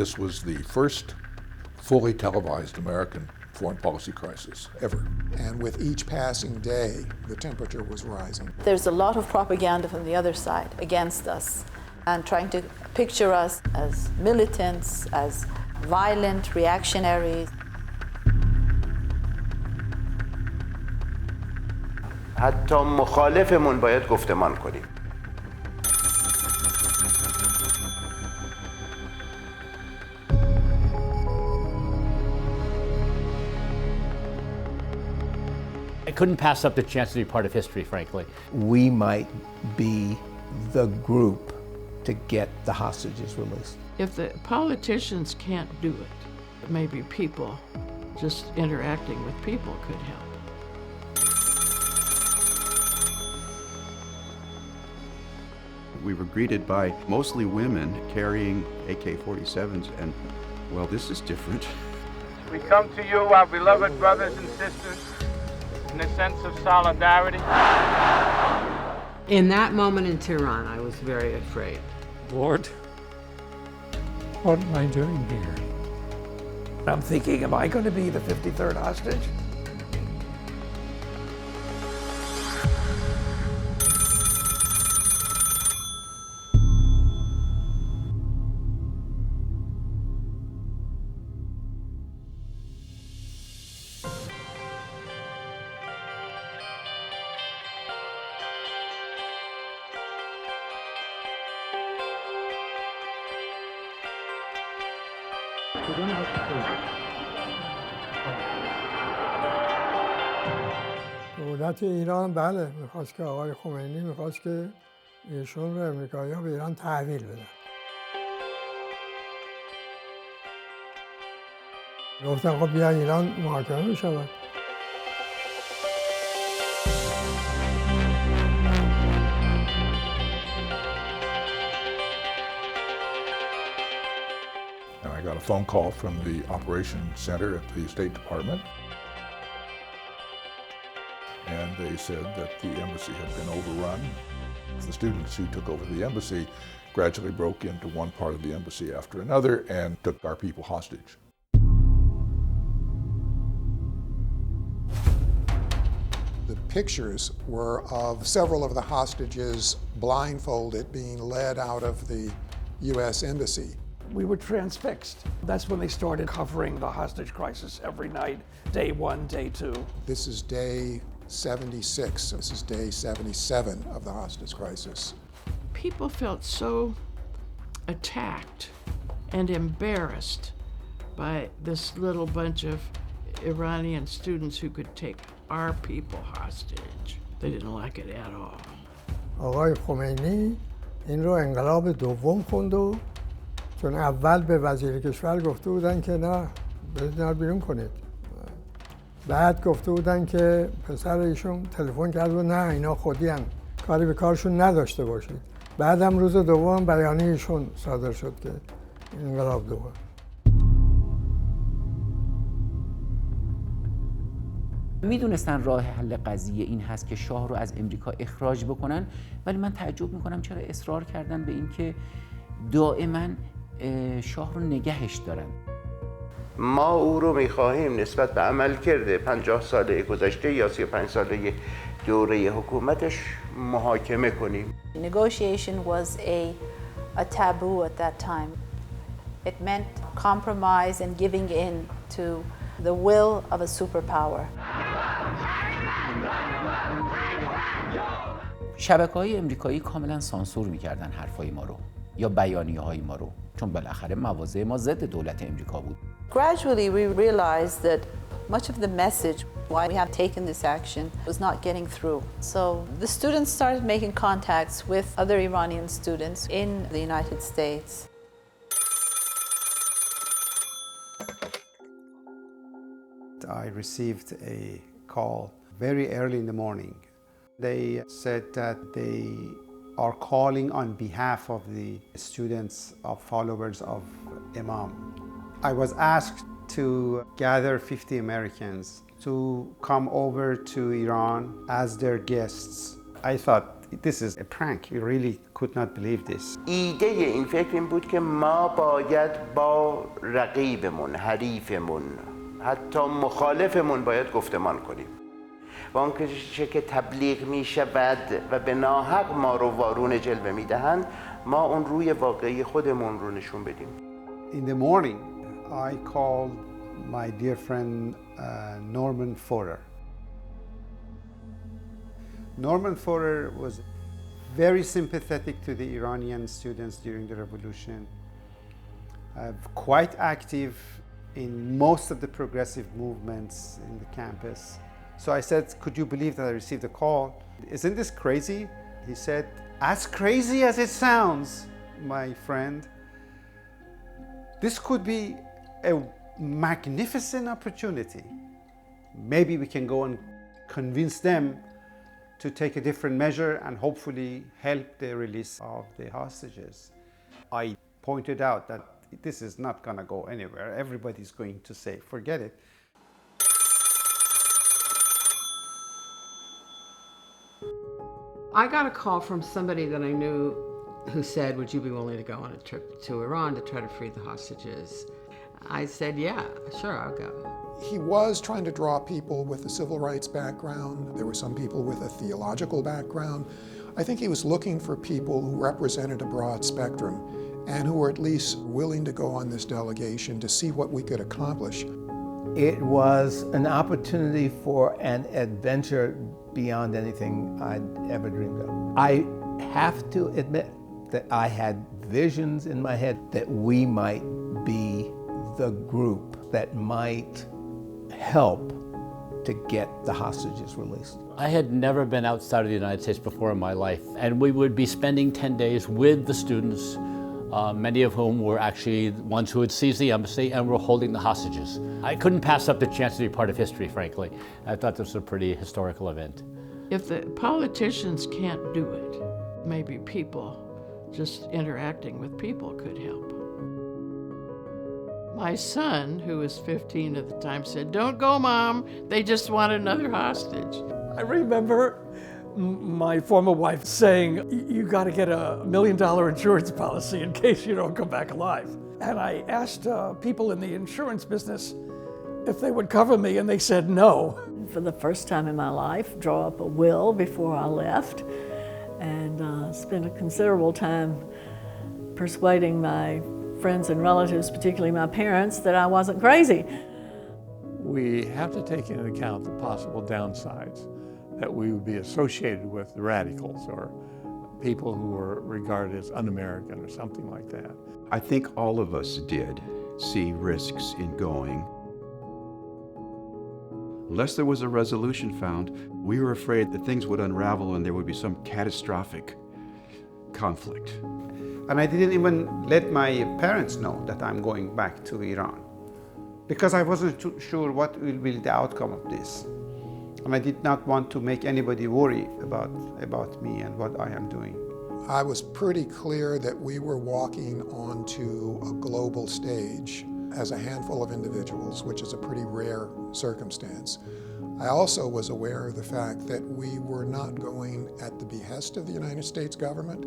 This was the first fully televised American foreign policy crisis ever. And with each passing day, the temperature was rising. There's a lot of propaganda from the other side against us and trying to picture us as militants, as violent reactionaries. حتی مخالفمون باید گفتمان کنیم. I couldn't pass up the chance to be part of history, frankly. We might be the group to get the hostages released. If the politicians can't do it, maybe people, just interacting with people could help. We were greeted by mostly women carrying AK-47s, and, well, this is different. We come to you, our beloved brothers and sisters, in a sense of solidarity. In that moment in Tehran, I was very afraid. Lord, what am I doing here? I'm thinking, am I going to be the 53rd hostage? دولت ایران بله میخواست که آقای خمینی میخواست که ایشون رو امریکایی‌ها به ایران تحویل بدن. گفتن خب بیان ایران محاکمه بشود. And I got a phone call from the Operations Center at the State Department. And they said that the embassy had been overrun. The students who took over the embassy gradually broke into one part of the embassy after another and took our people hostage. The pictures were of several of the hostages blindfolded being led out of the U.S. embassy. We were transfixed. That's when they started covering the hostage crisis every night, day 1, day 2. This is day 76. This is day 77 of the hostage crisis. People felt so attacked and embarrassed by this little bunch of Iranian students who could take our people hostage. They didn't like it at all. آقای خمینی این رو انقلاب دوم خوند و چون اول به وزیر کشور گفته بودن که نه برید اینا رو بیرون کنید. بعد گفته بودن که پسر ایشون تلفن کرد و نه اینا خودی هن. کاری به کارشون نداشته باشید. بعدم روز دوم بیانیه ایشون صادر شد که انقلاب دوم. میدونستن راه حل قضیه این هست که شاه رو از امریکا اخراج بکنن، ولی من تعجب میکنم چرا اصرار کردن به این که دائما شاه رو نگهش دارن. ما او رو میخواهیم نسبت به عمل کرده 50 ساله گذشته یا 35 ساله دوره حکومتش محاکمه کنیم. Negotiation was a taboo at that time. It meant compromise and giving in to the will of a superpower. شبکه‌های امریکایی کاملا سانسور می‌کردن حرفای ما رو یا بیانیه‌های ما رو، چون بالاخره مواضع ما ضد دولت امریکا بود. Gradually we realized that much of the message why we have taken this action was not getting through. So the students started making contacts with other Iranian students in the United States. I received a call very early in the morning. They said that they are calling on behalf of the students of followers of Imam. I was asked to gather 50 Americans to come over to Iran as their guests. I thought this is a prank. You really could not believe this. ایده این فکر این بود که ما باید با رقیبمون، حریفمون، حتی مخالفمون باید گفتمان کنیم. و اون که تبلیغ می شود و به ناحق ما رو وارون جلوه می دهند، ما اون روی واقعی خودمون رو نشون بدیم. In the morning, I called my dear friend Norman Forer. Norman Forer was very sympathetic to the Iranian students during the revolution, quite active in most of the progressive movements in the campus. So I said, could you believe that I received a call? Isn't this crazy? He said, as crazy as it sounds, my friend, this could be a magnificent opportunity. Maybe we can go and convince them to take a different measure and hopefully help the release of the hostages. I pointed out that this is not going to go anywhere. Everybody's going to say, forget it. I got a call from somebody that I knew who said, would you be willing to go on a trip to Iran to try to free the hostages? I said, yeah, sure, I'll go. He was trying to draw people with a civil rights background. There were some people with a theological background. I think he was looking for people who represented a broad spectrum and who were at least willing to go on this delegation to see what we could accomplish. It was an opportunity for an adventure beyond anything I'd ever dreamed of. I have to admit that I had visions in my head that we might be the group that might help to get the hostages released. I had never been outside of the United States before in my life, and we would be spending 10 days with the students, many of whom were actually the ones who had seized the embassy and were holding the hostages. I couldn't pass up the chance to be part of history, frankly. I thought this was a pretty historical event. If the politicians can't do it, maybe people just interacting with people could help. My son, who was 15 at the time, said, "Don't go, Mom. They just want another hostage." I remember my former wife saying, you got to get $1 million insurance policy in case you don't come back alive. And I asked people in the insurance business if they would cover me, and they said no. For the first time in my life, draw up a will before I left, and spent a considerable time persuading my friends and relatives, particularly my parents, that I wasn't crazy. We have to take into account the possible downsides, that we would be associated with the radicals or people who were regarded as un-American or something like that. I think all of us did see risks in going. Unless there was a resolution found, we were afraid that things would unravel and there would be some catastrophic conflict. And I didn't even let my parents know that I'm going back to Iran, because I wasn't too sure what will be the outcome of this. And I did not want to make anybody worry about me and what I am doing. I was pretty clear that we were walking onto a global stage as a handful of individuals, which is a pretty rare circumstance. I also was aware of the fact that we were not going at the behest of the United States government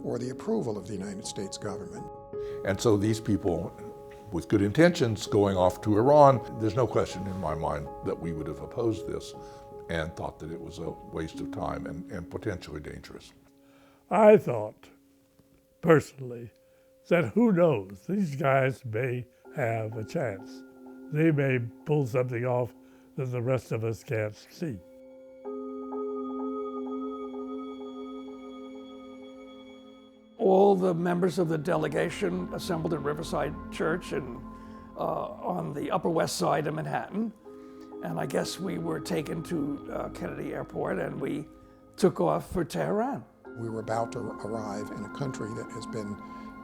or the approval of the United States government. And so these people with good intentions going off to Iran, there's no question in my mind that we would have opposed this and thought that it was a waste of time and potentially dangerous. I thought, personally, that who knows, these guys may have a chance. They may pull something off that the rest of us can't see. All the members of the delegation assembled at Riverside Church on the Upper West Side of Manhattan. And I guess we were taken to Kennedy Airport and we took off for Tehran. We were about to arrive in a country that has been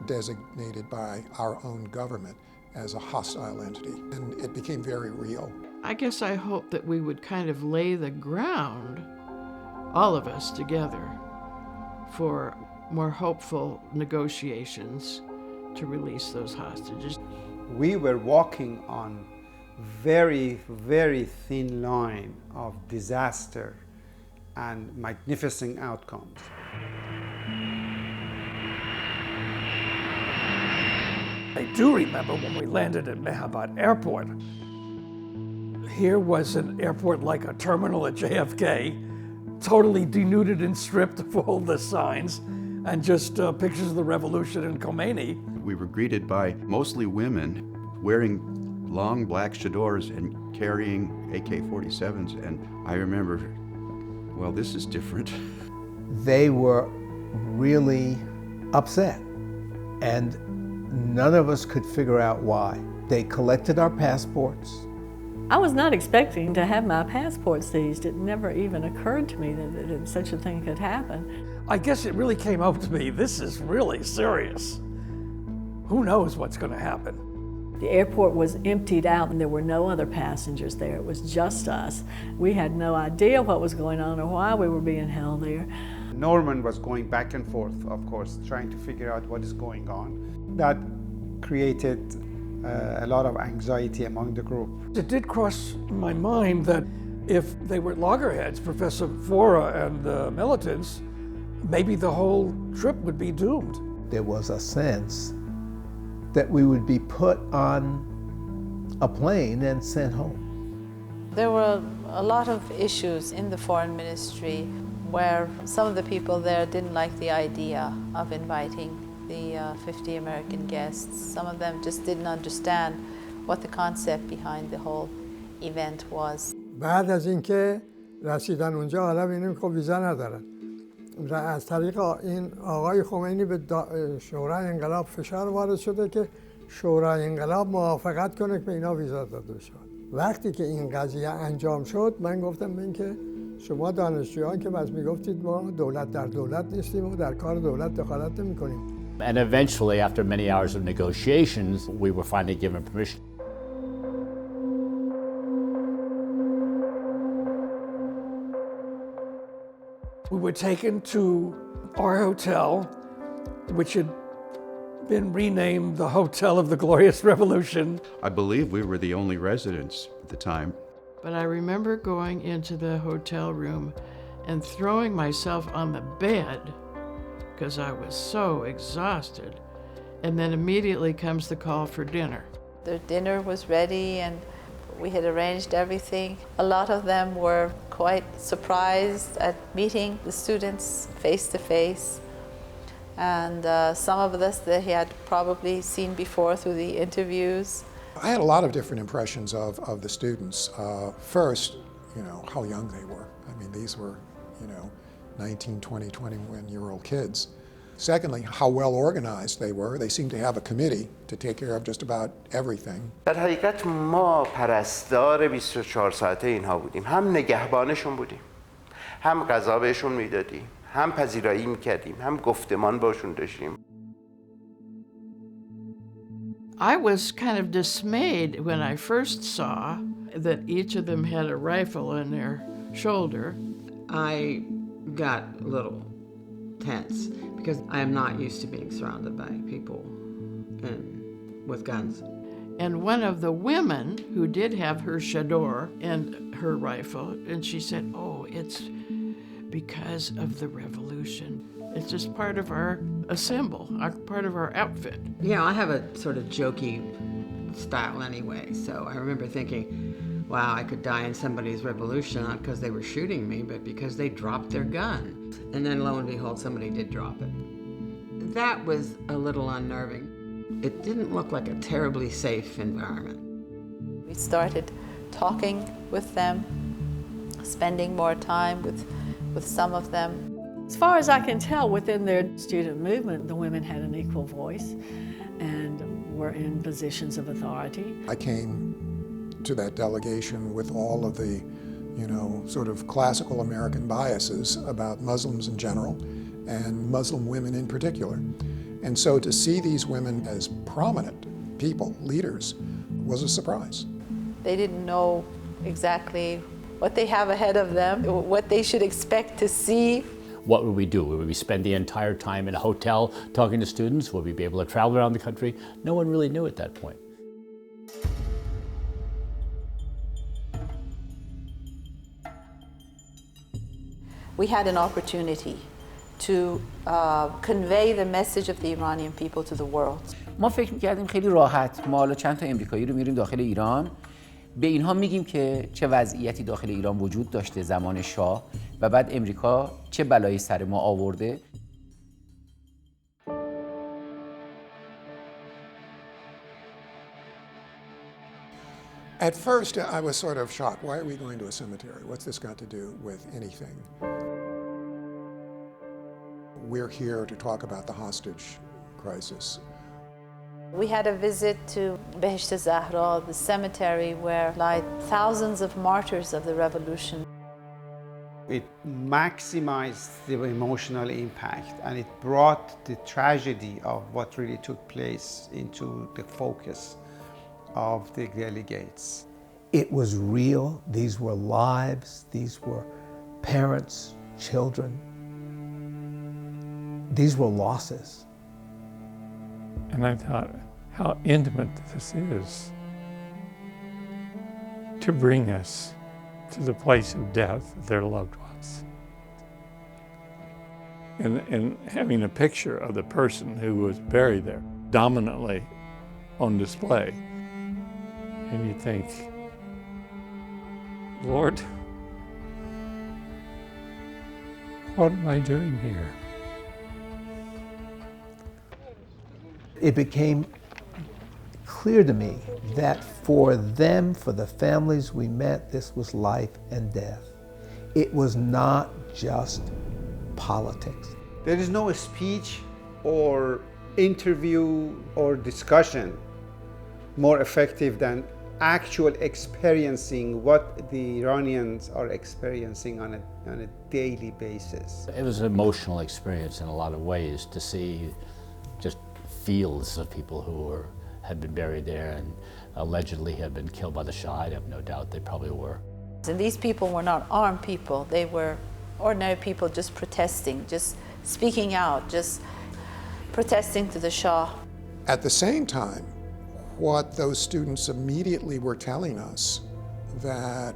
designated by our own government as a hostile entity, and it became very real. I guess I hoped that we would kind of lay the ground, all of us together, for more hopeful negotiations to release those hostages. We were walking on very, very thin line of disaster and magnificent outcomes. I do remember when we landed at Mehabad Airport. Here was an airport like a terminal at JFK, totally denuded and stripped of all the signs, and just pictures of the revolution and Khomeini. We were greeted by mostly women wearing long black chadors and carrying AK-47s, and I remember, well, this is different. They were really upset, and none of us could figure out why. They collected our passports. I was not expecting to have my passport seized. It never even occurred to me that such a thing could happen. I guess it really came out to me, this is really serious. Who knows what's going to happen? The airport was emptied out and there were no other passengers there. It was just us. We had no idea what was going on or why we were being held there. Norman was going back and forth, of course, trying to figure out what is going on. That created a lot of anxiety among the group. It did cross my mind that if they were loggerheads, Professor Fora and the militants, maybe the whole trip would be doomed. There was a sense that we would be put on a plane and sent home. There were a lot of issues in the foreign ministry where some of the people there didn't like the idea of inviting the 50 American guests. Some of them just didn't understand what the concept behind the whole event was. بعد از اینکه رسیدن اونجا حالا ببینیم خب ویزا ندارن. از طریق این آقای خمینی به شورای انقلاب فشار وارد شده که شورای انقلاب موافقت کنه که به اینا ویزا داده بشه. وقتی که این قضیه انجام شد من گفتم به اینکه شما دانشجویان که بس میگفتید ما دولت در دولت نیستیم و در کار دولت دخالت نمی‌کنیم. And eventually, after many hours of negotiations, we were finally given permission. We were taken to our hotel, which had been renamed the Hotel of the Glorious Revolution. I believe we were the only residents at the time. But I remember going into the hotel room and throwing myself on the bed because I was so exhausted. And then immediately comes the call for dinner. The dinner was ready and we had arranged everything. A lot of them were quite surprised at meeting the students face to face. And some of us that he had probably seen before through the interviews. I had a lot of different impressions of the students. First, how young they were. I mean, these were, 19, 20, 21-year-old kids. Secondly, how well organized they were. They seemed to have a committee to take care of just about everything. در حقیقت ما پرستار 24 ساعته اینها بودیم. هم نگهبانشون بودیم. هم غذا بهشون میدادیم. هم پذیرایی میکردیم. هم گفتمان باشون داشتیم. I was kind of dismayed when I first saw that each of them had a rifle on their shoulder. I got a little tense because I am not used to being surrounded by people with guns. And one of the women who did have her chador and her rifle, and she said, "Oh, it's because of the revolution. It's just part of our symbol, part of our outfit." I have a sort of jokey style anyway, so I remember thinking, wow, I could die in somebody's revolution not because they were shooting me, but because they dropped their gun. And then lo and behold, somebody did drop it. That was a little unnerving. It didn't look like a terribly safe environment. We started talking with them, spending more time with some of them. As far as I can tell, within their student movement, the women had an equal voice and were in positions of authority. I came to that delegation with all of the, sort of classical American biases about Muslims in general and Muslim women in particular. And so to see these women as prominent people, leaders, was a surprise. They didn't know exactly what they have ahead of them, what they should expect to see. What would we do? Would we spend the entire time in a hotel talking to students? Would we be able to travel around the country? No one really knew at that point. we had an opportunity to convey the message of the Iranian people to the world. ما فکر می‌کردیم خیلی راحت ما حالا چند تا امریکایی رو می‌ریم داخل ایران به اینها میگیم که چه وضعیتی داخل ایران وجود داشته زمان شاه و بعد امریکا چه بلایی سر ما آورده. At first, I was sort of shocked. Why are we going to a cemetery? What's this got to do with anything? We're here to talk about the hostage crisis. We had a visit to Behesht Zahra, the cemetery where lie thousands of martyrs of the revolution. It maximized the emotional impact and it brought the tragedy of what really took place into the focus of the delegates. It was real. These were lives. These were parents, children. These were losses. And I thought how intimate this is to bring us to the place of death of their loved ones. And having a picture of the person who was buried there dominantly on display. And you think, Lord, what am I doing here? It became clear to me that for them, for the families we met, this was life and death. It was not just politics. There is no speech or interview or discussion more effective than actual experiencing what the Iranians are experiencing on a daily basis. It was an emotional experience in a lot of ways to see just fields of people who had been buried there and allegedly had been killed by the Shah. I have no doubt they probably were. And these people were not armed people. They were ordinary people just protesting, just speaking out, just protesting to the Shah. At the same time, what those students immediately were telling us that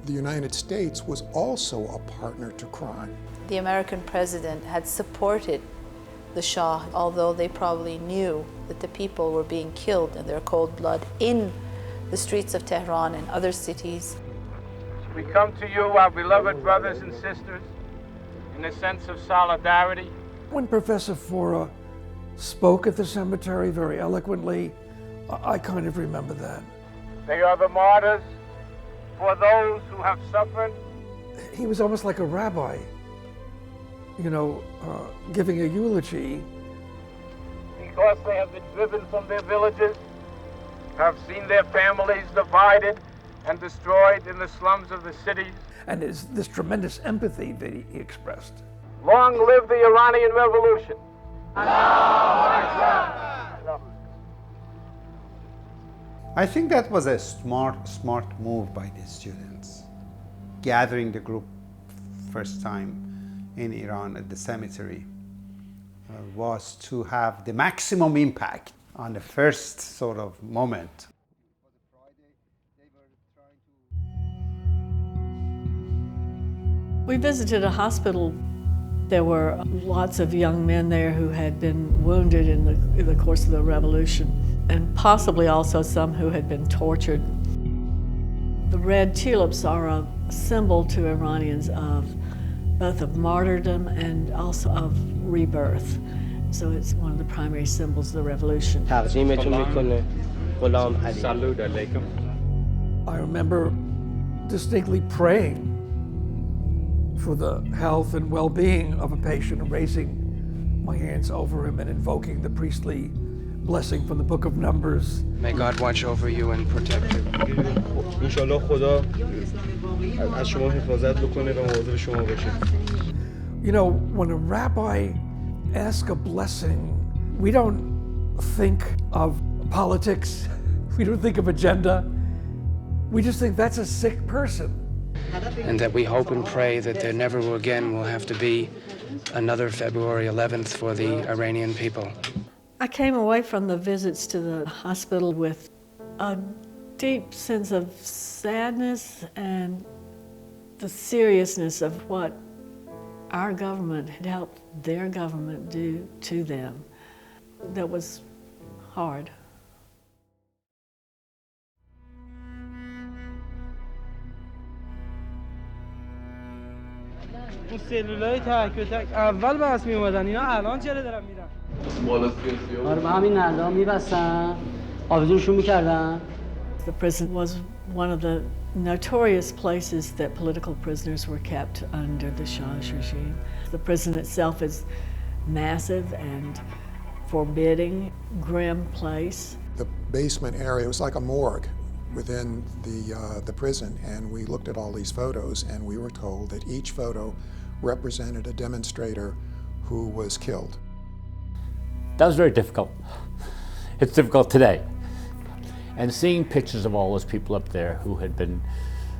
the United States was also a partner to crime. The American president had supported the Shah, although they probably knew that the people were being killed in their cold blood in the streets of Tehran and other cities. We come to you, our beloved brothers and sisters, in a sense of solidarity. When Professor Fora spoke at the cemetery very eloquently, I kind of remember that. They are the martyrs for those who have suffered. He was almost like a rabbi, giving a eulogy. Because they have been driven from their villages, have seen their families divided and destroyed in the slums of the cities. And this tremendous empathy that he expressed. Long live the Iranian Revolution. I think that was a smart move by the students. Gathering the group first time in Iran at the cemetery was to have the maximum impact on the first sort of moment. We visited a hospital. There were lots of young men there who had been wounded in the course of the revolution, and possibly also some who had been tortured. The red tulips are a symbol to Iranians of both of martyrdom and also of rebirth. So it's one of the primary symbols of the revolution. I remember distinctly praying for the health and well-being of a patient and raising my hands over him and invoking the priestly blessing from the book of Numbers. May God watch over you and protect you. Inshallah خدا از شما حفاظت بکنه و مواظب شما باشه. When a rabbi asks a blessing, we don't think of politics, we don't think of agenda, we just think that's a sick person. And that we hope and pray that there never again will have to be another February 11th for the Iranian people. I came away from the visits to the hospital with a deep sense of sadness and the seriousness of what our government had helped their government do to them, that was hard. اون سلولای تک به تک اول بس می اومدن اینا الان چرا دارن میرن بالا سیاسی آره به همین نردا میبستن آویزونشون میکردن. The prison was one of the notorious places that political prisoners were kept under the Shah's regime. The prison itself is massive and forbidding, grim place. The basement area was like a morgue within the prison, and we looked at all these photos, and we were told that each photo represented a demonstrator who was killed. That was very difficult. It's difficult today. And seeing pictures of all those people up there who had been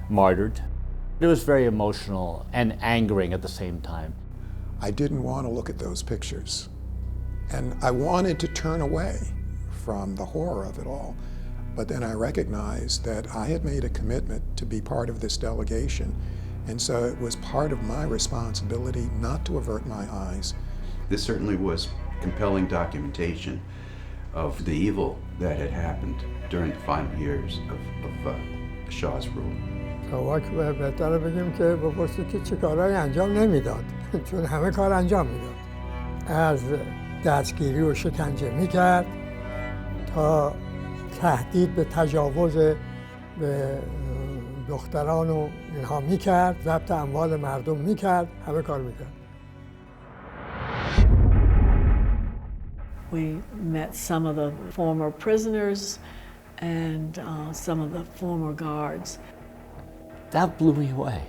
martyred, it was very emotional and angering at the same time. I didn't want to look at those pictures. And I wanted to turn away from the horror of it all. But then I recognized that I had made a commitment to be part of this delegation. And so it was part of my responsibility not to avert my eyes. This certainly was compelling documentation of the evil that had happened during the final years of Shah's rule. واک بهتره بگیم که بپرسید که چه کارهایی انجام نمیداد چون همه کار انجام میداد از دستگیری و شکنجه میکرد تا تهدید به تجاوز به دختران و اینها میکرد ضبط اموال مردم میکرد همه کار میکرد. We met some of the former prisoners and some of the former guards. That blew me away.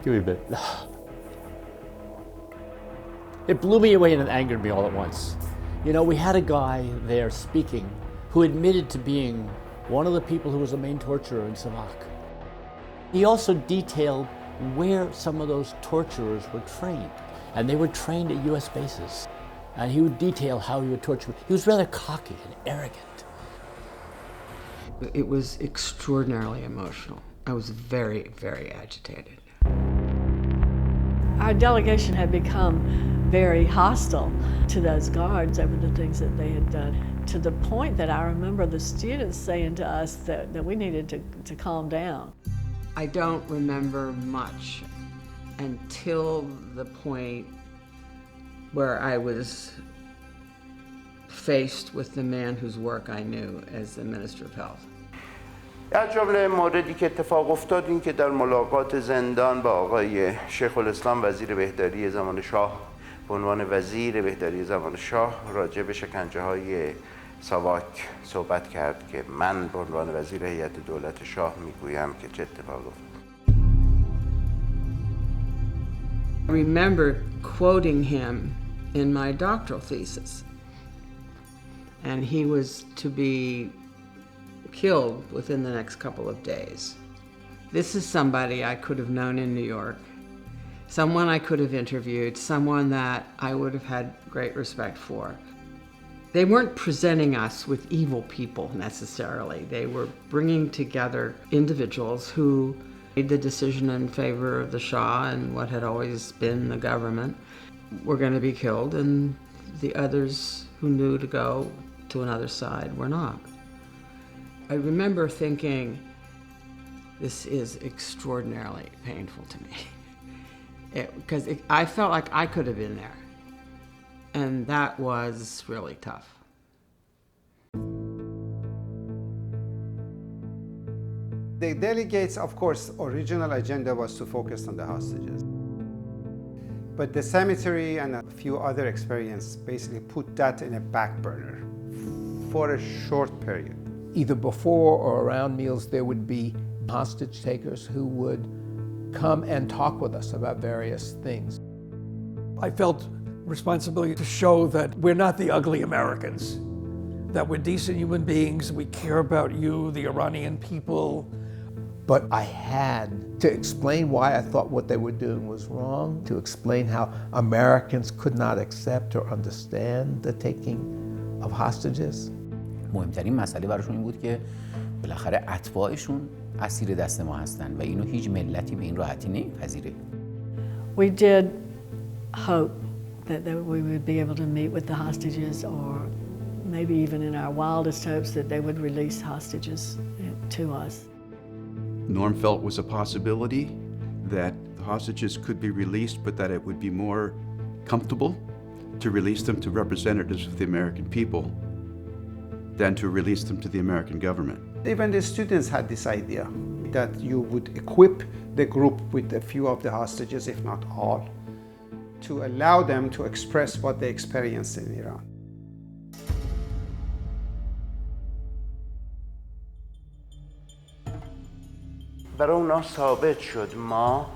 Give me a bit. It blew me away and it angered me all at once. You know, we had a guy there speaking who admitted to being one of the people who was the main torturer in Savak. He also detailed where some of those torturers were trained, and they were trained at US bases. And he would detail how he would torture. He was rather cocky and arrogant. It was extraordinarily emotional. I was very, very agitated. Our delegation had become very hostile to those guards over the things that they had done, to the point that I remember the students saying to us that we needed to calm down. I don't remember much until the point where I was faced with the man whose work I knew as the Minister of Health. از جمله موردی که اتفاق افتاد این که در ملاقات زندان با آقای شیخ الاسلام وزیر بهداری زمان شاه به عنوان وزیر بهداری زمان شاه راجع به شکنجه‌های ساواک صحبت کرد که من به عنوان وزیر هیئت دولت شاه میگویم که چه اتفاق افتاد. I remember quoting him in my doctoral thesis, and he was to be killed within the next couple of days. This is somebody I could have known in New York, someone I could have interviewed, someone that I would have had great respect for. They weren't presenting us with evil people necessarily. They were bringing together individuals who made the decision in favor of the Shah and what had always been the government were going to be killed, and the others who knew to go to another side were not. I remember thinking, this is extraordinarily painful to me. Because I felt like I could have been there. And that was really tough. The delegates, of course, original agenda was to focus on the hostages. But the cemetery and a few other experiences basically put that in a back burner for a short period. Either before or around meals, there would be hostage takers who would come and talk with us about various things. I felt responsibility to show that we're not the ugly Americans, that we're decent human beings, we care about you, the Iranian people. But I had to explain why I thought what they were doing was wrong, to explain how Americans could not accept or understand the taking of hostages. مهمترین مسئله براشون این بود که بالاخره اتباعشون اسیر دست ما هستن و اینو هیچ ملتی به این راحتی نمیپذیره. We did hope that we would be able to meet with the hostages, or maybe even in our wildest hopes that they would release hostages to us. Norm felt was a possibility that the hostages could be released, but that it would be more comfortable to release them to representatives of the American people than to release them to the American government. Even the students had this idea that you would equip the group with a few of the hostages, if not all, to allow them to express what they experienced in Iran. برای اونا ثابت شد ما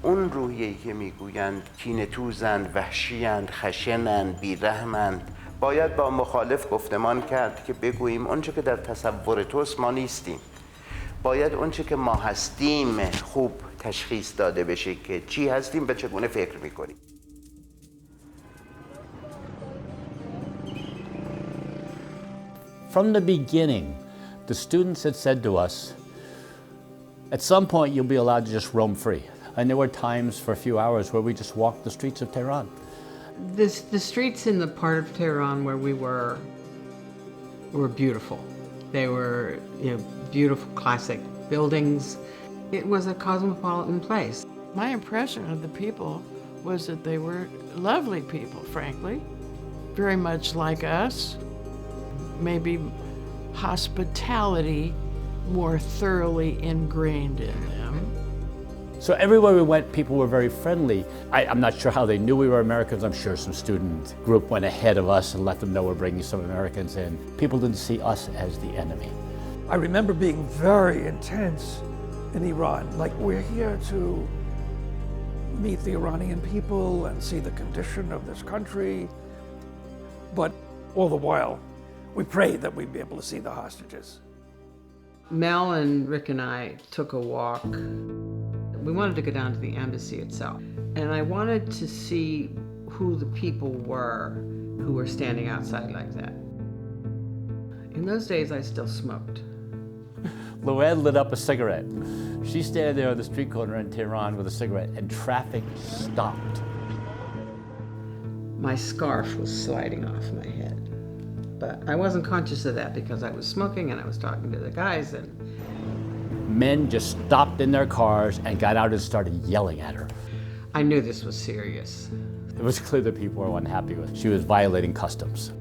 اون روحیه‌ای که میگویند کینه‌توزند، وحشی‌اند، خشنند، بی‌رحمند، باید با مخالف گفتمان کرد که بگوییم اونچه که در تصور توست ما نیستیم. باید اونچه که ما هستیم خوب تشخیص داده بشه که چی هستیم و چگونه فکر میکنیم. From the beginning, the students had said to us, at some point you'll be allowed to just roam free. And there were times for a few hours where we just walked the streets of Tehran. The streets in the part of Tehran where we were beautiful. They were, beautiful classic buildings. It was a cosmopolitan place. My impression of the people was that they were lovely people, frankly, very much like us. Maybe hospitality more thoroughly ingrained in them. So everywhere we went, people were very friendly. I'm not sure how they knew we were Americans. I'm sure some student group went ahead of us and let them know we're bringing some Americans in. People didn't see us as the enemy. I remember being very intense in Iran. Like, we're here to meet the Iranian people and see the condition of this country. But all the while, we prayed that we'd be able to see the hostages. Mel and Rick and I took a walk. We wanted to go down to the embassy itself. And I wanted to see who the people were who were standing outside like that. In those days, I still smoked. Luann lit up a cigarette. She standing there on the street corner in Tehran with a cigarette, and traffic stopped. My scarf was sliding off my head. But I wasn't conscious of that because I was smoking and I was talking to the guys, and Men just stopped in their cars and got out and started yelling at her. I knew this was serious. It was clear that people were unhappy with her. She was violating customs.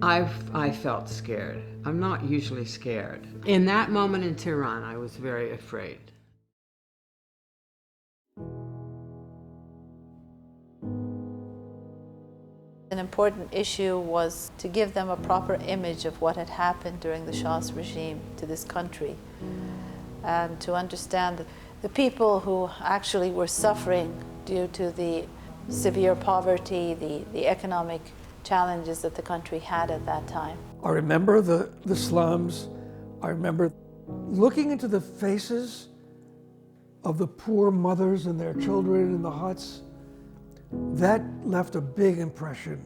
I felt scared. I'm not usually scared. In that moment in Tehran, I was very afraid. An important issue was to give them a proper image of what had happened during the Shah's regime to this country, and to understand that the people who actually were suffering due to the severe poverty, the economic challenges that the country had at that time. I remember the slums. I remember looking into the faces of the poor mothers and their children in the huts. That left a big impression.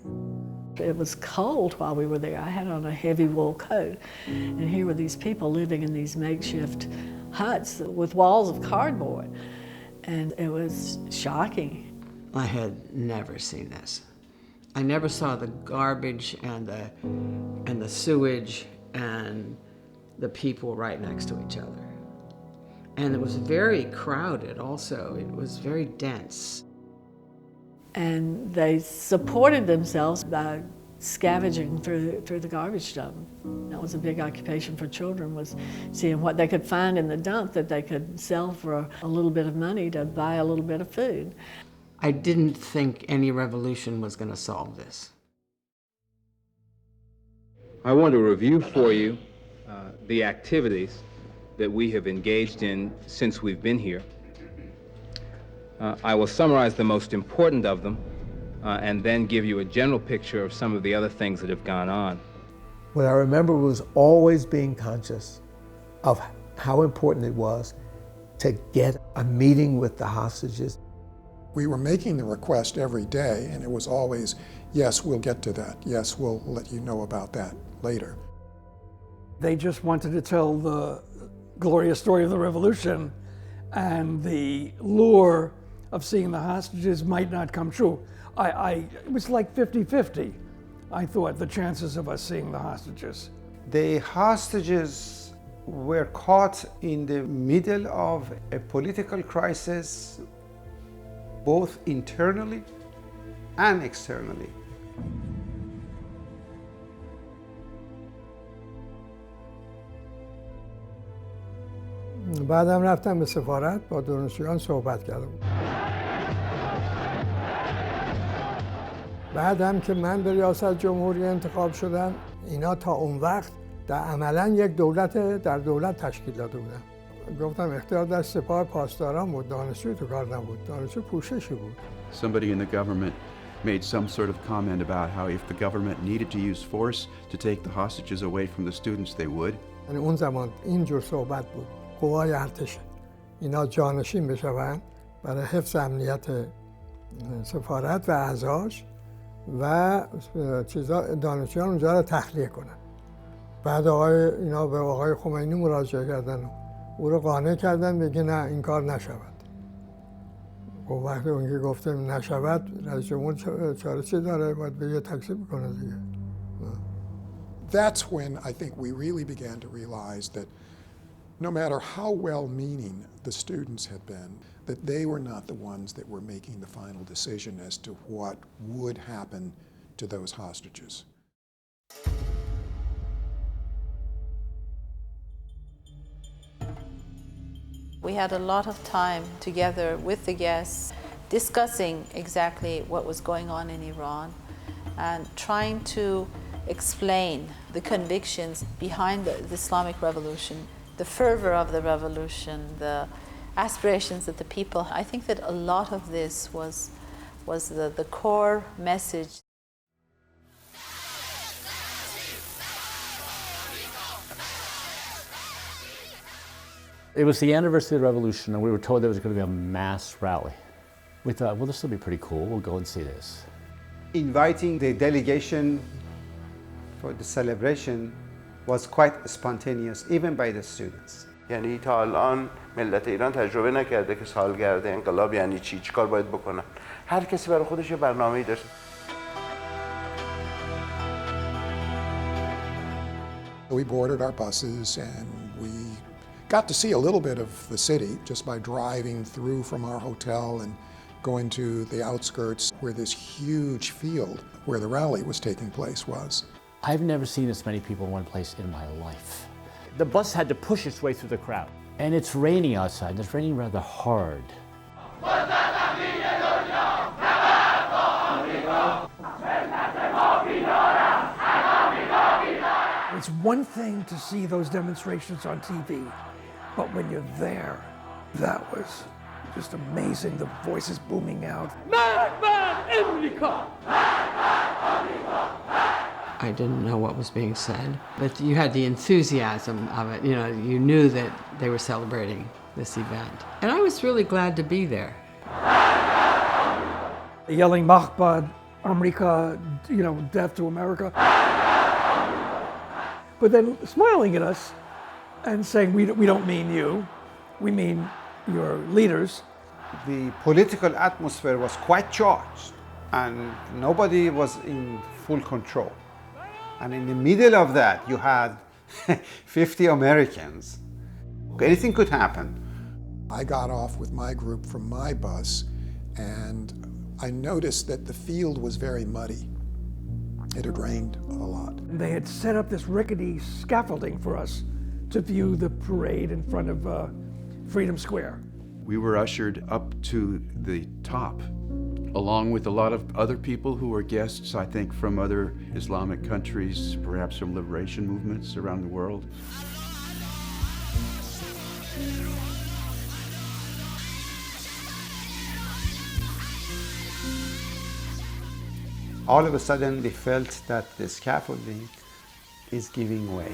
It was cold while we were there. I had on a heavy wool coat, and here were these people living in these makeshift huts with walls of cardboard, and it was shocking. I had never seen this. I never saw the garbage and the sewage and the people right next to each other. And it was very crowded also. It was very dense. And they supported themselves by scavenging through the garbage dump. That was a big occupation for children, was seeing what they could find in the dump that they could sell for a little bit of money to buy a little bit of food. I didn't think any revolution was going to solve this. I want to review for you the activities that we have engaged in since we've been here. I will summarize the most important of them and then give you a general picture of some of the other things that have gone on. What I remember was always being conscious of how important it was to get a meeting with the hostages. We were making the request every day, and it was always, yes, we'll get to that. Yes, we'll let you know about that later. They just wanted to tell the glorious story of the revolution, and the lure of seeing the hostages might not come true. It was like 50-50, I thought, the chances of us seeing the hostages. The hostages were caught in the middle of a political crisis, both internally and externally. بعدم رفتم به سفارت با دانشجویان صحبت کردم. بعدم که من به ریاست جمهوری انتخاب شدم، اینا تا اون وقت در عملاً یک دولت در دولت تشکیل داده بودن. گفتم اختیار دست سپاه پاسداران بود، دانشجو تو کار نبود، دانشجو پوششی بود. Somebody in the government made some sort of comment about how if the government needed to use force to take the hostages away from the students, they would. یعنی اون زمان اینجور صحبت بود. قوای ارتش اینا جانشین بشوند برای حفظ امنیت سفارت و اعضاش و دانشجویان اونجا رو تخلیه کنن. بعد اینا به آقای خمینی مراجعه کردن و او رو قانع کردن بگه نه این کار نشود. و وقتی اون که گفتم نشود رئیس جمهور چاره چی داره باید بگه تکذیب کنه دیگه. That's when I think we really began to realize that no matter how well-meaning the students had been, that they were not the ones that were making the final decision as to what would happen to those hostages. We had a lot of time together with the guests discussing exactly what was going on in Iran and trying to explain the convictions behind the Islamic Revolution, the fervor of the revolution, the aspirations of the people. I think that a lot of this was the core message. It was the anniversary of the revolution, and we were told there was going to be a mass rally. We thought, well, this will be pretty cool. We'll go and see this. Inviting the delegation for the celebration was quite spontaneous, even by the students. یعنی تا الان ملت ایران تجربه نکرده که سالگرد انقلاب یعنی چی کار باید بکنن. هر کسی برای خودش یه برنامه‌ای داشت. We boarded our buses and we got to see a little bit of the city just by driving through from our hotel and going to the outskirts where this huge field where the rally was taking place was. I've never seen this many people in one place in my life. The bus had to push its way through the crowd. And it's raining outside, and it's raining rather hard. It's one thing to see those demonstrations on TV, but when you're there, that was just amazing. The voices booming out. I didn't know what was being said, but you had the enthusiasm of it. You know, you knew that they were celebrating this event. And I was really glad to be there. Yelling Mahbad, America, you know, death to America. But then smiling at us and saying, we don't mean you, we mean your leaders. The political atmosphere was quite charged and nobody was in full control. And in the middle of that, you had 50 Americans. Anything could happen. I got off with my group from my bus and I noticed that the field was very muddy. It had rained a lot. They had set up this rickety scaffolding for us to view the parade in front of Freedom Square. We were ushered up to the top, along with a lot of other people who were guests, I think, from other Islamic countries, perhaps from liberation movements around the world. All of a sudden, they felt that the scaffolding is giving way.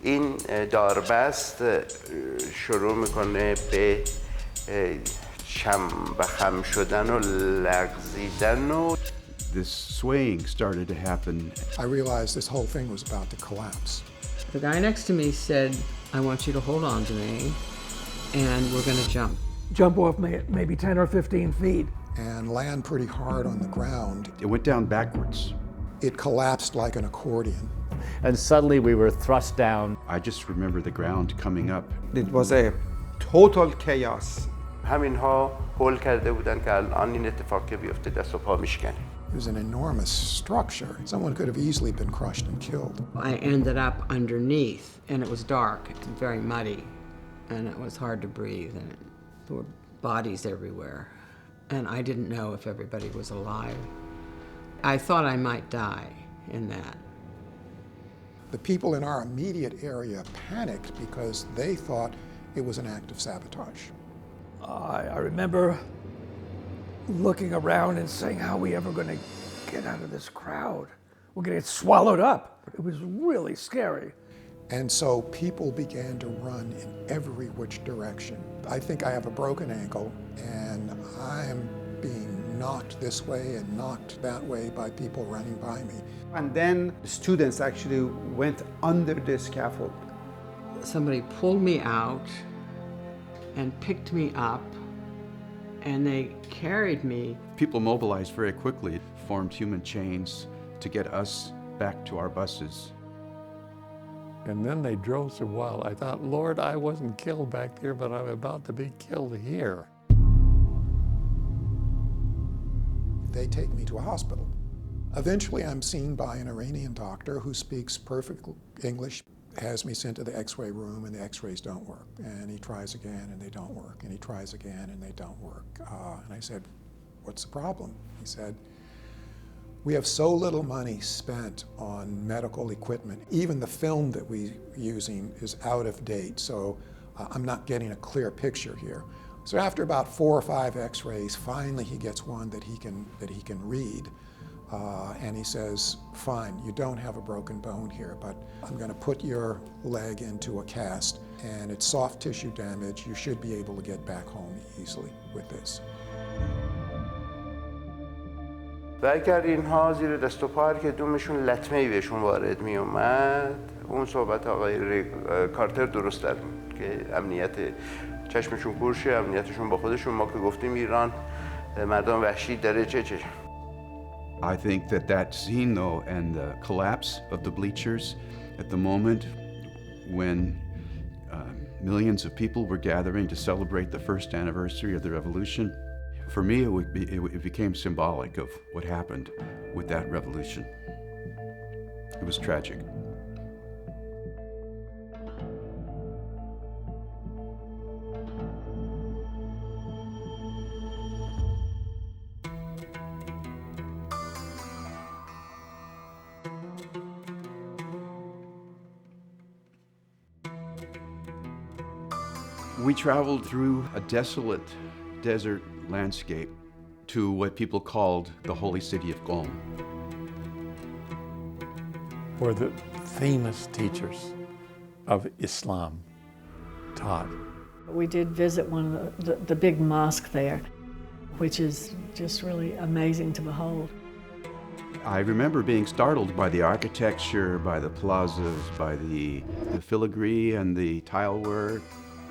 این داربست شروع میکنه به خم شدن و لغزیدن و this swaying started to happen. I realized this whole thing was about to collapse. The guy next to me said, I want you to hold on to me, and we're going to jump. Jump off maybe 10 or 15 feet. And land pretty hard on the ground. It went down backwards. It collapsed like an accordion. And suddenly we were thrust down. I just remember the ground coming up. It was a total chaos. همینها هول کرده بودن که الان این اتفاق که بیفته دست و پا میشکنه. It was an enormous structure. Someone could have easily been crushed and killed. I ended up underneath, and it was dark, very muddy, and it was hard to breathe, and there were bodies everywhere. And I didn't know if everybody was alive. I thought I might die in that. The people in our immediate area panicked because they thought it was an act of sabotage. I remember looking around and saying, how are we ever going to get out of this crowd? We're going to get swallowed up. It was really scary. And so people began to run in every which direction. I think I have a broken ankle, and I'm being knocked this way and knocked that way by people running by me. And then the students actually went under the scaffold. Somebody pulled me out and picked me up, and they carried me. People mobilized very quickly, formed human chains to get us back to our buses. And then they drove so wild. I thought, Lord, I wasn't killed back there, but I'm about to be killed here. They take me to a hospital. Eventually, I'm seen by an Iranian doctor who speaks perfect English, has me sent to the x-ray room, and the x-rays don't work. And he tries again, and they don't work. And he tries again, and they don't work. And I said, what's the problem? He said, we have so little money spent on medical equipment. Even the film that we're using is out of date, so I'm not getting a clear picture here. So after about 4 or 5 x-rays, finally he gets one that he can read. And he says, fine, you don't have a broken bone here, but I'm going to put your leg into a cast, and it's soft tissue damage. You should be able to get back home easily with this. و اگر اینها زیر دست و پا که دومشون لطمه‌ای بهشون وارد می اومد، اون صحبت آقای کارتر درست در که امنیت چشمشون کورشه، امنیتشون با خودشون. ما که گفتیم ایران مردم وحشی داره چه I think that scene, though, and the collapse of the bleachers at the moment when millions of people were gathering to celebrate the first anniversary of the revolution, for me, it became symbolic of what happened with that revolution. It was tragic. We traveled through a desolate desert landscape to what people called the holy city of Qom. Where the famous teachers of Islam taught. We did visit one of the big mosque there, which is just really amazing to behold. I remember being startled by the architecture, by the plazas, by the filigree and the tile work.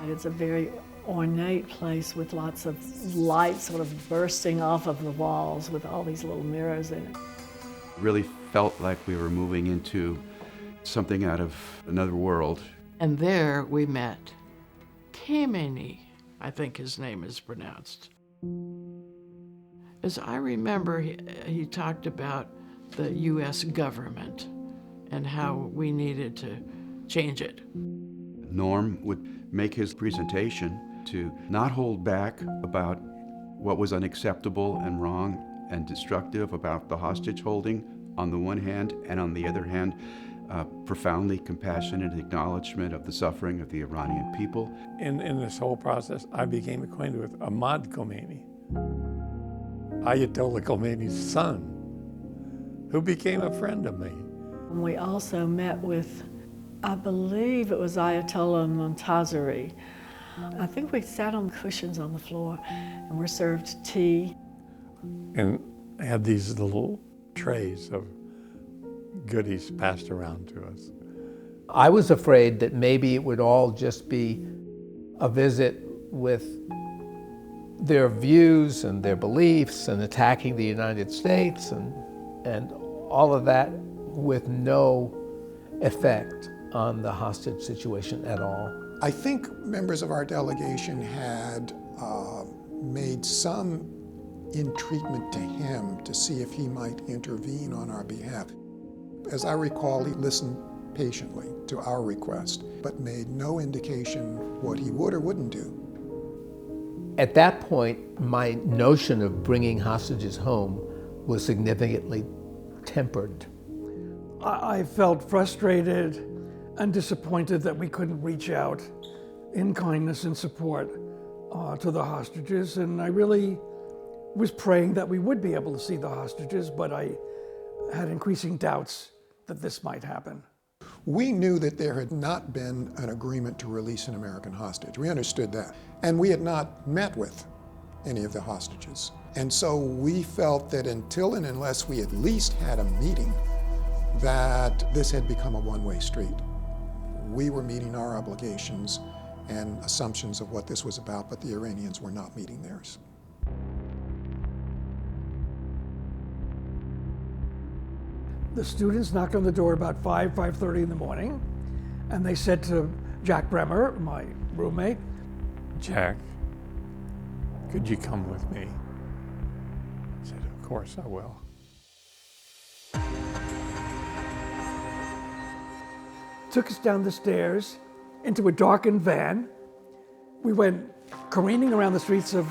It's a very ornate place with lots of light sort of bursting off of the walls with all these little mirrors in it. Really felt like we were moving into something out of another world. And there we met Khamenei, I think his name is pronounced. As I remember, he talked about the U.S. government and how we needed to change it. Norm would make his presentation to not hold back about what was unacceptable and wrong and destructive about the hostage holding on the one hand, and on the other hand, profoundly compassionate acknowledgement of the suffering of the Iranian people. In this whole process, I became acquainted with Ahmad Khomeini, Ayatollah Khomeini's son, who became a friend of me. And we also met with, I believe it was Ayatollah Montazeri. I think we sat on cushions on the floor and were served tea. And had these little trays of goodies passed around to us. I was afraid that maybe it would all just be a visit with their views and their beliefs and attacking the United States and all of that with no effect on the hostage situation at all. I think members of our delegation had made some entreatment to him to see if he might intervene on our behalf. As I recall, he listened patiently to our request, but made no indication what he would or wouldn't do. At that point, my notion of bringing hostages home was significantly tempered. I felt frustrated and disappointed that we couldn't reach out in kindness and support to the hostages, and I really was praying that we would be able to see the hostages, but I had increasing doubts that this might happen. We knew that there had not been an agreement to release an American hostage. We understood that. And we had not met with any of the hostages. And so we felt that until and unless we at least had a meeting, that this had become a one-way street. We were meeting our obligations and assumptions of what this was about, but the Iranians were not meeting theirs. The students knocked on the door about 5:30 in the morning, and they said to Jack Bremer, my roommate, Jack, could you come with me? I said, of course I will. Took us down the stairs into a darkened van. We went careening around the streets of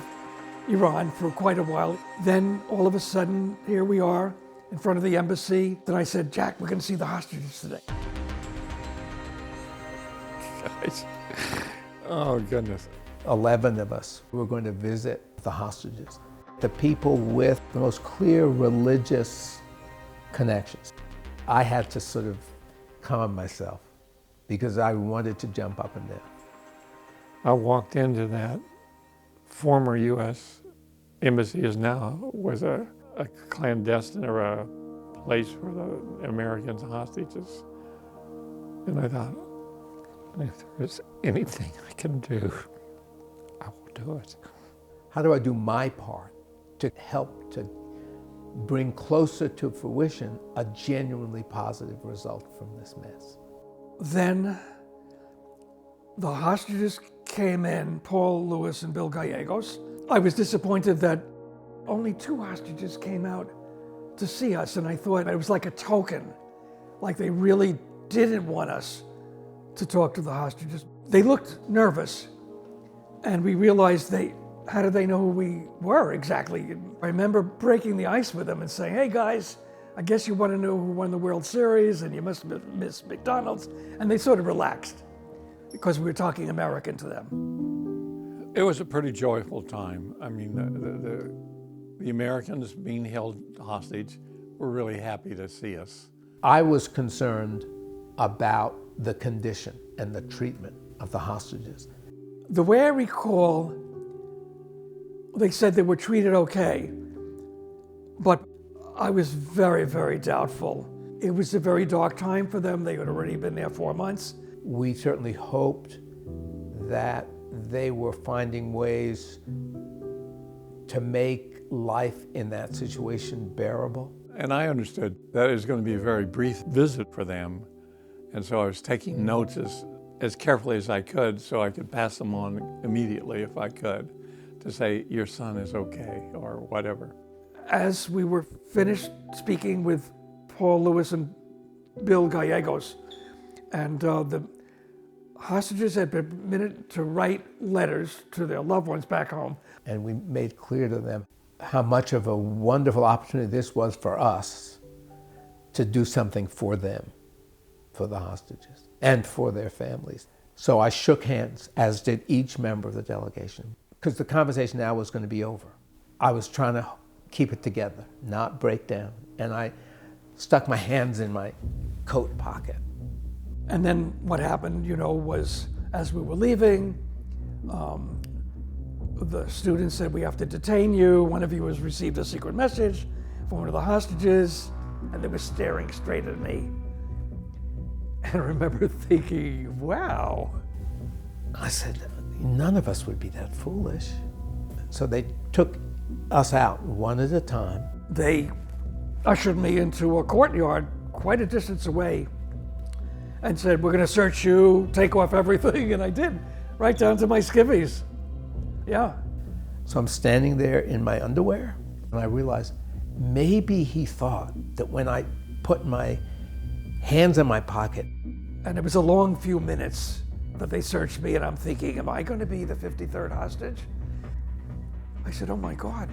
Iran for quite a while. Then all of a sudden, here we are in front of the embassy. Then I said, Jack, we're going to see the hostages today. Guys, oh goodness. 11 of us were going to visit the hostages, the people with the most clear religious connections. I had to sort of calm myself because I wanted to jump up and down. I walked into that former U.S. embassy is now was a clandestine or a place for the Americans hostages. And I thought, if there's anything I can do, I will do it. How do I do my part to help to bring closer to fruition a genuinely positive result from this mess? Then the hostages came in, Paul Lewis and Bill Gallegos. I was disappointed that only 2 hostages came out to see us, and I thought it was like a token, like they really didn't want us to talk to the hostages. They looked nervous, and we realized how did they know who we were exactly? I remember breaking the ice with them and saying, hey guys, I guess you want to know who won the World Series and you must miss McDonald's. And they sort of relaxed because we were talking American to them. It was a pretty joyful time. I mean, the Americans being held hostage were really happy to see us. I was concerned about the condition and the treatment of the hostages. The way I recall, they said they were treated okay, but I was very, very doubtful. It was a very dark time for them. They had already been there 4 months. We certainly hoped that they were finding ways to make life in that situation bearable. And I understood that it was going to be a very brief visit for them. And so I was taking notes as carefully as I could so I could pass them on immediately if I could, to say, your son is okay, or whatever. As we were finished speaking with Paul Lewis and Bill Gallegos, and the hostages had been permitted to write letters to their loved ones back home. And we made clear to them how much of a wonderful opportunity this was for us to do something for them, for the hostages, and for their families. So I shook hands, as did each member of the delegation, because the conversation now was going to be over. I was trying to keep it together, not break down. And I stuck my hands in my coat pocket. And then what happened, was as we were leaving, the students said, we have to detain you. One of you has received a secret message from one of the hostages. and they were staring straight at me. And I remember thinking, wow. I said, none of us would be that foolish. So they took us out one at a time. They ushered me into a courtyard quite a distance away and said, we're gonna search you, take off everything, and I did, right down to my skivvies. Yeah. So I'm standing there in my underwear, and I realized maybe he thought that when I put my hands in my pocket. And it was a long few minutes that they searched me, and I'm thinking, am I gonna be the 53rd hostage? I said, oh my God,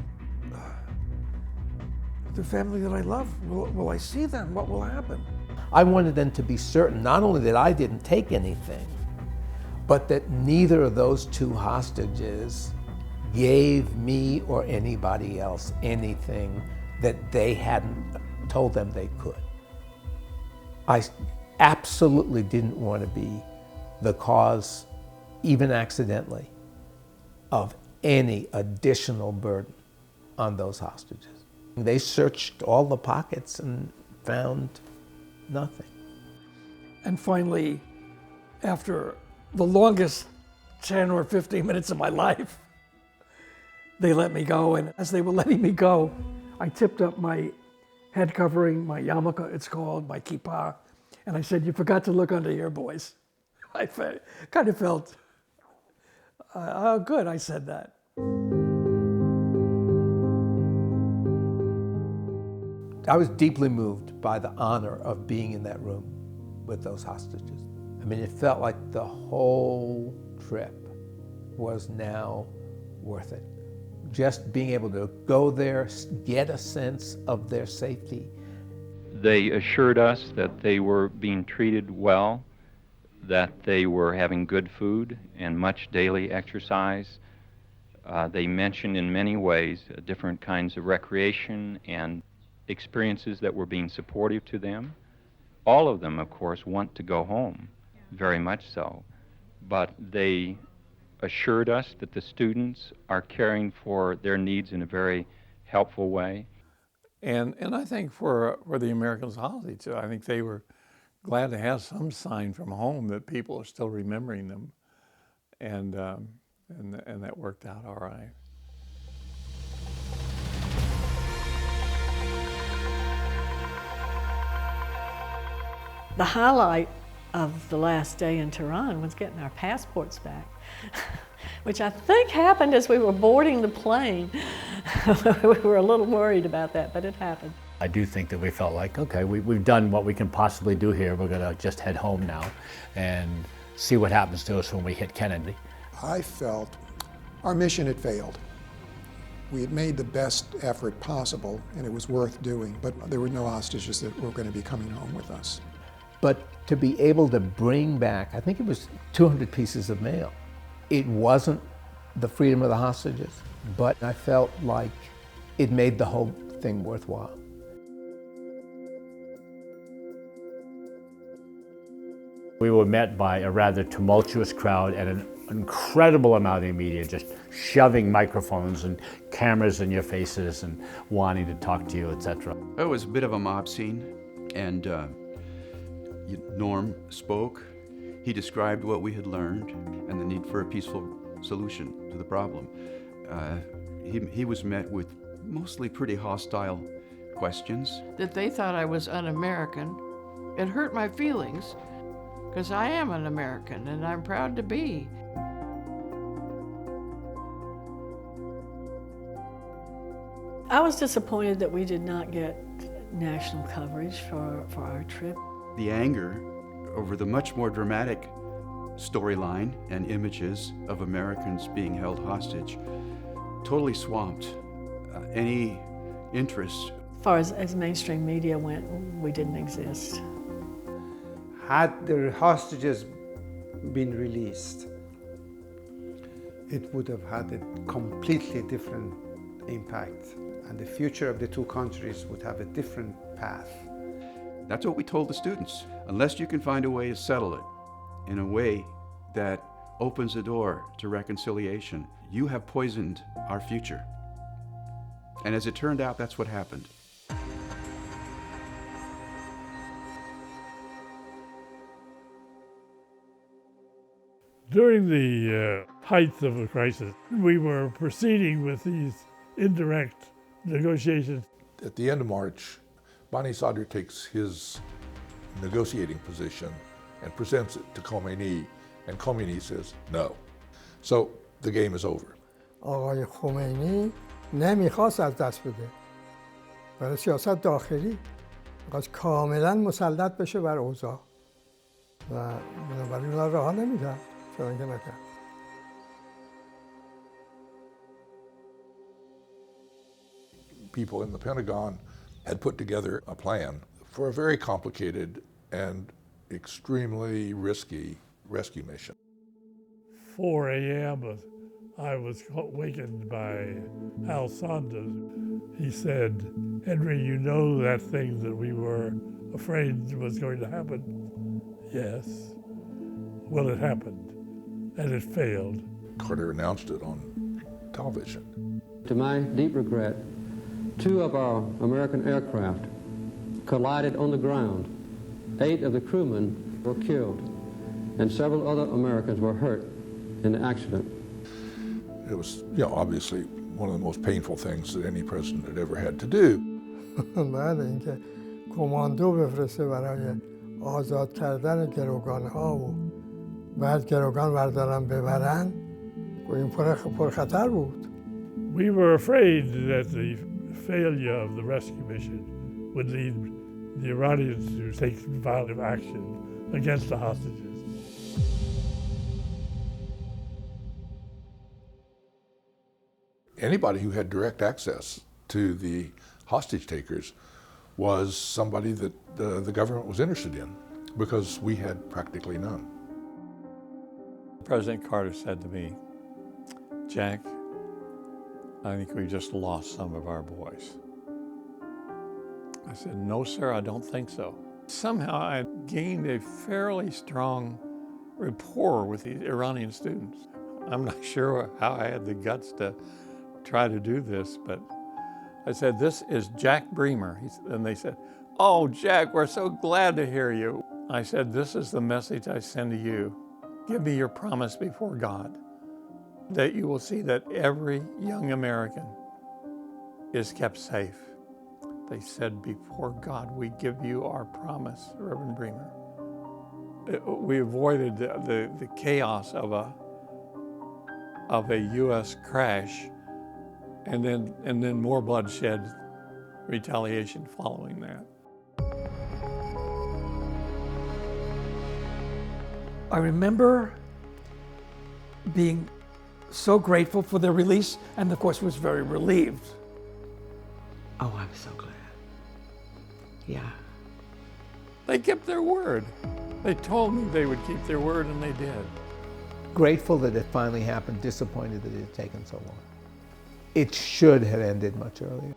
the family that I love, will I see them? What will happen? I wanted them to be certain, not only that I didn't take anything, but that neither of those two hostages gave me or anybody else anything that they hadn't told them they could. I absolutely didn't want to be the cause, even accidentally, of any additional burden on those hostages. They searched all the pockets and found nothing. And finally, after the longest 10 or 15 minutes of my life, they let me go. And as they were letting me go, I tipped up my head covering, my yarmulke, it's called, my kippah, and I said, you forgot to look under here, boys. I kind of felt, oh, good, I said that. I was deeply moved by the honor of being in that room with those hostages. I mean, it felt like the whole trip was now worth it. Just being able to go there, get a sense of their safety. They assured us that they were being treated well, that they were having good food and much daily exercise. They mentioned in many ways different kinds of recreation and experiences that were being supportive to them. All of them, of course, want to go home, very much so, but they assured us that the students are caring for their needs in a very helpful way. And I think for the Americans' holiday too, I think they were glad to have some sign from home that people are still remembering them, and that worked out all right. The highlight of the last day in Tehran was getting our passports back, which I think happened as we were boarding the plane. We were a little worried about that, but it happened. I do think that we felt like, okay, we've done what we can possibly do here. We're gonna just head home now and see what happens to us when we hit Kennedy. I felt our mission had failed. We had made the best effort possible, and it was worth doing, but there were no hostages that were going to be coming home with us. But to be able to bring back, I think it was 200 pieces of mail. It wasn't the freedom of the hostages, but I felt like it made the whole thing worthwhile. We were met by a rather tumultuous crowd and an incredible amount of media just shoving microphones and cameras in your faces and wanting to talk to you, etc. It was a bit of a mob scene, and Norm spoke. He described what we had learned and the need for a peaceful solution to the problem. He was met with mostly pretty hostile questions. That they thought I was un-American. It hurt my feelings, because I am an American and I'm proud to be. I was disappointed that we did not get national coverage for our trip. The anger over the much more dramatic storyline and images of Americans being held hostage totally swamped any interest. As far as mainstream media went, we didn't exist. Had the hostages been released, it would have had a completely different impact, and the future of the two countries would have a different path. That's what we told the students. Unless you can find a way to settle it in a way that opens the door to reconciliation, you have poisoned our future. And as it turned out, that's what happened. During the height of the crisis, we were proceeding with these indirect negotiations. At the end of March, Bani Sadr takes his negotiating position and presents it to Khomeini, and Khomeini says no. So the game is over. آقای خمینی نمیخواست از دست بده. برای سیاست داخلی میخواست کاملا مسلط بشه بر اوضاع و بنابراین اونا رها نمیدن چون که نکرد. People in the Pentagon had put together a plan for a very complicated and extremely risky rescue mission. 4 a.m. I was wakened by Al Saunders. He said, "Henry, you know that thing that we were afraid was going to happen?" Yes. Well, it happened, and it failed. Carter announced it on television. To my deep regret, 2 of our American aircraft collided on the ground. 8 of the crewmen were killed, and several other Americans were hurt in the accident. It was, obviously one of the most painful things that any president had ever had to do. بعد اینکه کماندو بفرسته برای آزاد کردن گروگان‌ها و بعد گروگان بردارن ببرن این پرخطر بود. We were afraid that the failure of the rescue mission would lead the Iranians to take violent action against the hostages. Anybody who had direct access to the hostage takers was somebody that the government was interested in, because we had practically none. President Carter said to me, "Jack, I think we just lost some of our boys." I said, "No, sir, I don't think so." Somehow I gained a fairly strong rapport with these Iranian students. I'm not sure how I had the guts to try to do this, but I said, "This is Jack Bremer." And they said, "Oh, Jack, we're so glad to hear you." I said, "This is the message I send to you. Give me your promise before God that you will see that every young American is kept safe." They said, "Before God, we give you our promise, Reverend Bremer." We avoided the chaos of a U.S. crash and then more bloodshed, retaliation following that. I remember being so grateful for their release, and of course was very relieved. Oh, I'm so glad. Yeah. They kept their word. They told me they would keep their word, and they did. Grateful that it finally happened, disappointed that it had taken so long. It should have ended much earlier.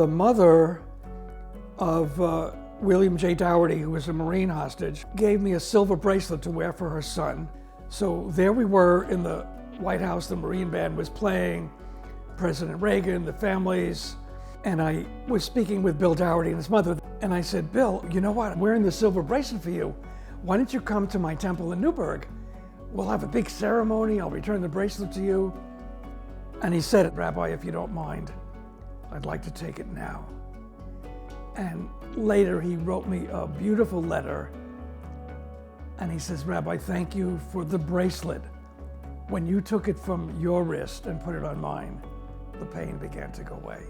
The mother of William J. Dougherty, who was a Marine hostage, gave me a silver bracelet to wear for her son. So there we were in the White House, the Marine band was playing, President Reagan, the families, and I was speaking with Bill Dougherty and his mother, and I said, "Bill, you know what, I'm wearing this silver bracelet for you. Why don't you come to my temple in Newburgh? We'll have a big ceremony, I'll return the bracelet to you." And he said, "Rabbi, if you don't mind, I'd like to take it now." And later he wrote me a beautiful letter, and he says, "Rabbi, thank you for the bracelet. When you took it from your wrist and put it on mine, the pain began to go away."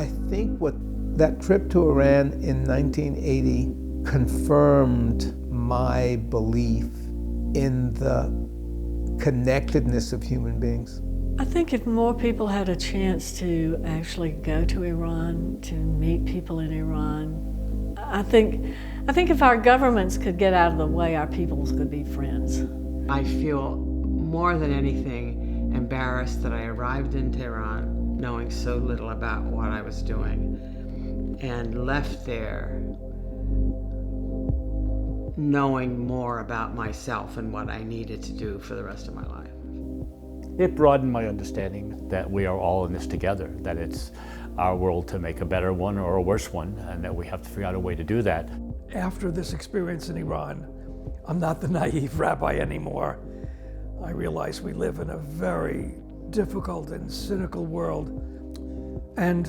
I think what that trip to Iran in 1980 confirmed my belief in the connectedness of human beings. I think if more people had a chance to actually go to Iran, to meet people in Iran, I think if our governments could get out of the way, our peoples could be friends. I feel more than anything embarrassed that I arrived in Tehran knowing so little about what I was doing and left there knowing more about myself and what I needed to do for the rest of my life. It broadened my understanding that we are all in this together, that it's our world to make a better one or a worse one, and that we have to figure out a way to do that. After this experience in Iran, I'm not the naive rabbi anymore. I realize we live in a very difficult and cynical world. And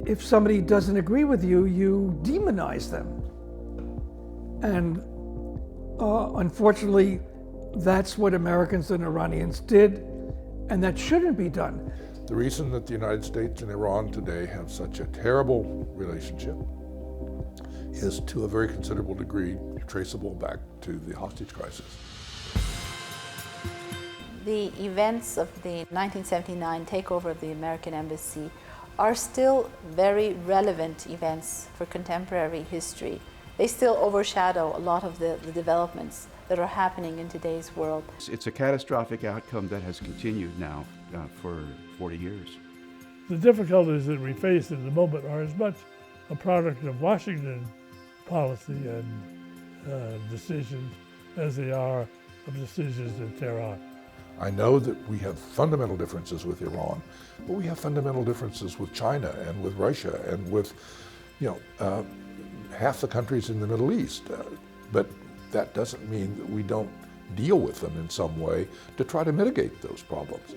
if somebody doesn't agree with you, you demonize them. And unfortunately, that's what Americans and Iranians did, and that shouldn't be done. The reason that the United States and Iran today have such a terrible relationship is to a very considerable degree traceable back to the hostage crisis. The events of the 1979 takeover of the American embassy are still very relevant events for contemporary history. They still overshadow a lot of the developments that are happening in today's world. It's a catastrophic outcome that has continued now for 40 years. The difficulties that we face at the moment are as much a product of Washington policy and decisions as they are of decisions in Tehran. I know that we have fundamental differences with Iran, but we have fundamental differences with China and with Russia and with, half the countries in the Middle East. But that doesn't mean that we don't deal with them in some way to try to mitigate those problems.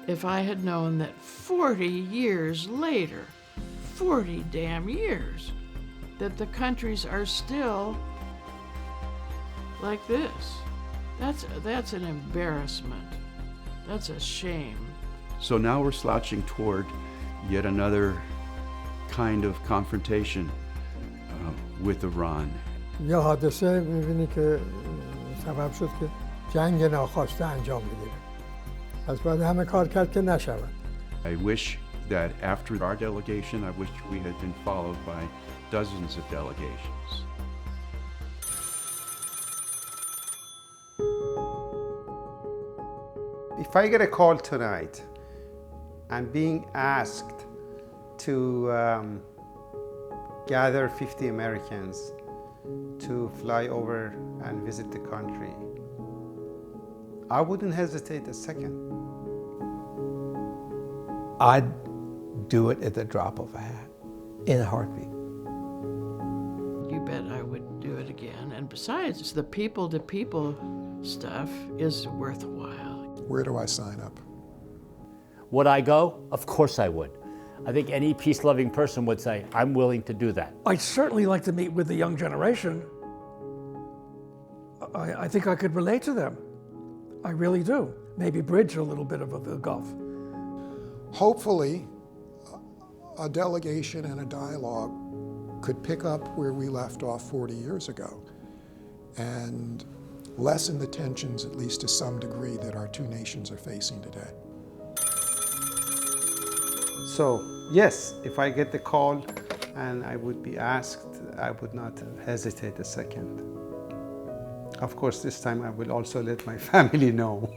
If I had known that 40 years later, 40 damn years, that the countries are still like this, that's an embarrassment. That's a shame. So now we're slouching toward yet another kind of confrontation with Iran. یه حادثه می‌بینی که سبب شد که جنگ ناخواسته انجام بگیره. پس باید همه کار کرد که نشود. I wish that after our delegation, I wish we had been followed by dozens of delegations. If I get a call tonight, I'm being asked to gather 50 Americans to fly over and visit the country, I wouldn't hesitate a second. I'd do it at the drop of a hat, in a heartbeat. You bet I would do it again. And besides, the people-to-people stuff is worthwhile. Where do I sign up? Would I go? Of course I would. I think any peace-loving person would say, I'm willing to do that. I'd certainly like to meet with the young generation. I think I could relate to them. I really do. Maybe bridge a little bit of the gulf. Hopefully, a delegation and a dialogue could pick up where we left off 40 years ago and lessen the tensions, at least to some degree, that our two nations are facing today. So, yes, if I get the call and I would be asked, I would not hesitate a second. Of course, this time I will also let my family know.